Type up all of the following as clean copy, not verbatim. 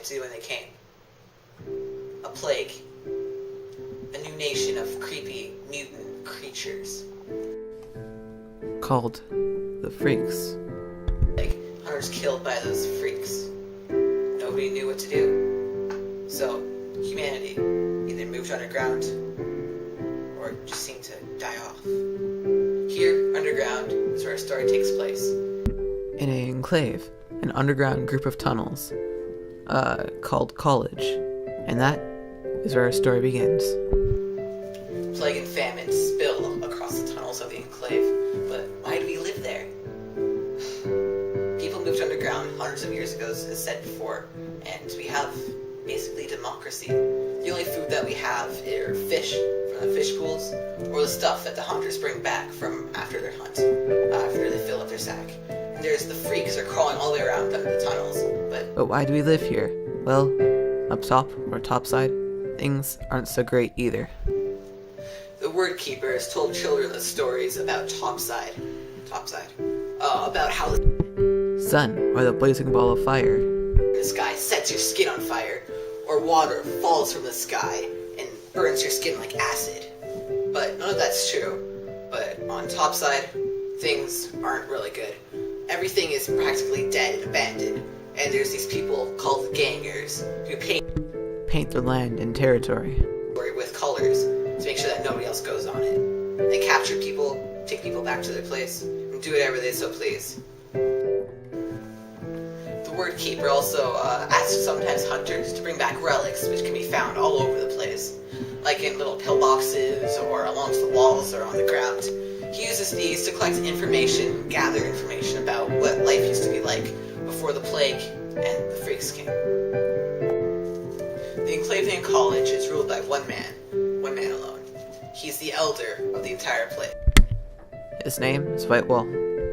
what to do when they came. A plague. A new nation of creepy, mutant creatures. Called the Freaks. Like, hunters killed by those freaks. Nobody knew what to do. So, humanity either moved underground or just seemed to die off. Here, underground, is where our story takes place. In an enclave, an underground group of tunnels, called College. And that is where our story begins. Plague and famine spill across the tunnels of the enclave, but why do we live there? People moved underground hundreds of years ago, as said before, and we have basically democracy. The only food that we have are fish from the fish pools, or the stuff that the hunters bring back from after their hunt, after they fill up their sack. And there's the freaks are crawling all the way around under the tunnels, But why do we live here? Well, up top, or topside, things aren't so great either. the word keepers told children the stories about topside, about how the Sun, or the blazing ball of fire. sky sets your skin on fire, or water falls from the sky and burns your skin like acid. But none of that's true. But on topside, things aren't really good. Everything is practically dead and abandoned, and there's these people called the gangers who Paint their land and territory. with colors to make sure that nobody else goes on it. They capture people, take people back to their place, and do whatever they so please. The word keeper also asks sometimes hunters to bring back relics which can be found all over the place, like in little pillboxes or along the walls or on the ground. He uses these to collect information, gather information about what life used to be like before the plague and the freaks came. The enclave in college is ruled by one man alone. He's the elder of the entire place. His name is Whitewall.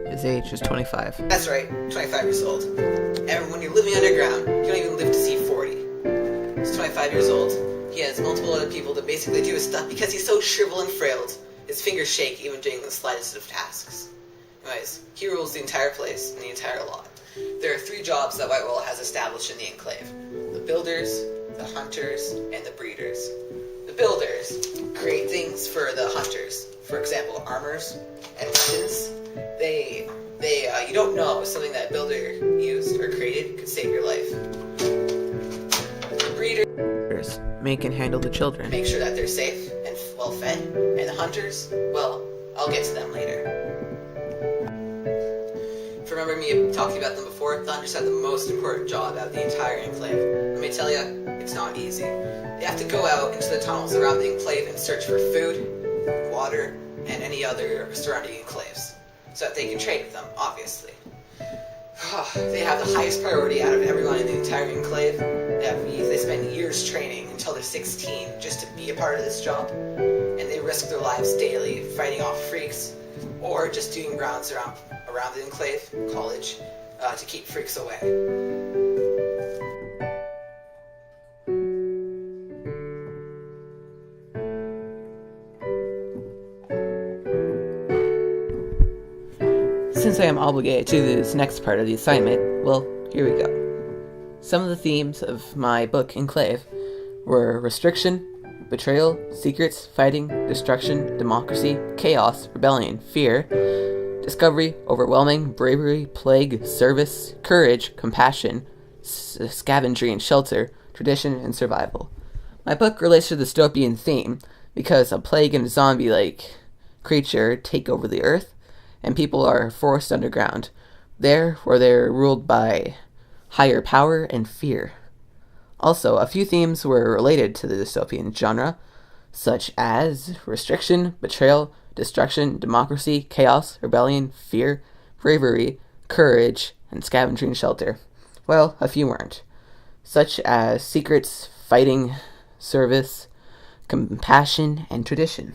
His age is 25. That's right, 25 years old. And when you're living underground, you don't even live to see 40. He's 25 years old. He has multiple other people to basically do his stuff because he's so shriveled and frailed. His fingers shake even doing the slightest of tasks. Anyways, he rules the entire place and the entire lot. There are 3 jobs that Whitewall has established in the enclave. The builders, the hunters, and the breeders. The builders create things for the hunters. For example, armors and weapons. You don't know if something that a builder used or created could save your life. The breeders Make and handle the children. make sure that they're safe and well fed. And the hunters, well, I'll get to them later. If you remember me talking about them before, the hunters have the most important job out of the entire enclave. Let me tell you, it's not easy. They have to go out into the tunnels around the enclave and search for food, water, and any other surrounding enclaves, so that they can trade with them, obviously. They have the highest priority out of everyone in the entire enclave. They spend years training until they're 16 just to be a part of this job, and they risk their lives daily fighting off freaks, or just doing rounds around the enclave, college, to keep freaks away. Since I am obligated to do this next part of the assignment, well, here we go. Some of the themes of my book, Enclave, were restriction, betrayal, secrets, fighting, destruction, democracy, chaos, rebellion, fear, discovery, overwhelming, bravery, plague, service, courage, compassion, scavenging and shelter, tradition, and survival. My book relates to the dystopian theme because a plague and a zombie-like creature take over the earth, and people are forced underground, there where they're ruled by higher power and fear. Also, a few themes were related to the dystopian genre, such as restriction, betrayal, destruction, democracy, chaos, rebellion, fear, bravery, courage, and scavenging shelter. Well, a few weren't, such as secrets, fighting, service, compassion, and tradition.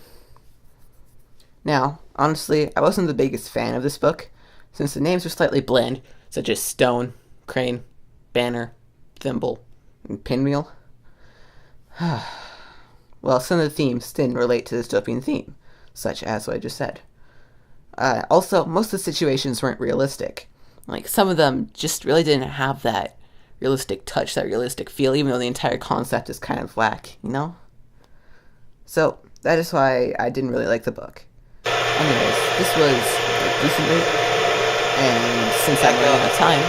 Now, honestly, I wasn't the biggest fan of this book, since the names were slightly bland, such as Stone, Crane, Banner, Thimble, and Pinwheel. Well, some of the themes didn't relate to the dystopian theme, such as what I just said. Also, most of the situations weren't realistic. Like, some of them just really didn't have that realistic touch, that realistic feel, even though the entire concept is kind of whack, you know? So, that is why I didn't really like the book. Anyways, this was a decent rate, and since I'm running out of time,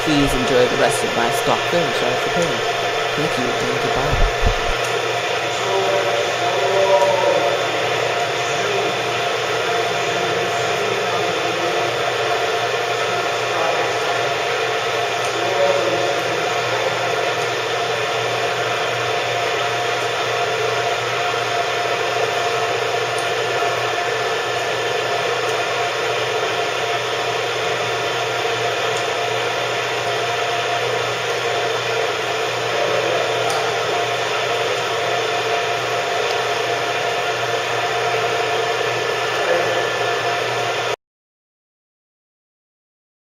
please enjoy the rest of my stock footage I prepared. Thank you, and goodbye.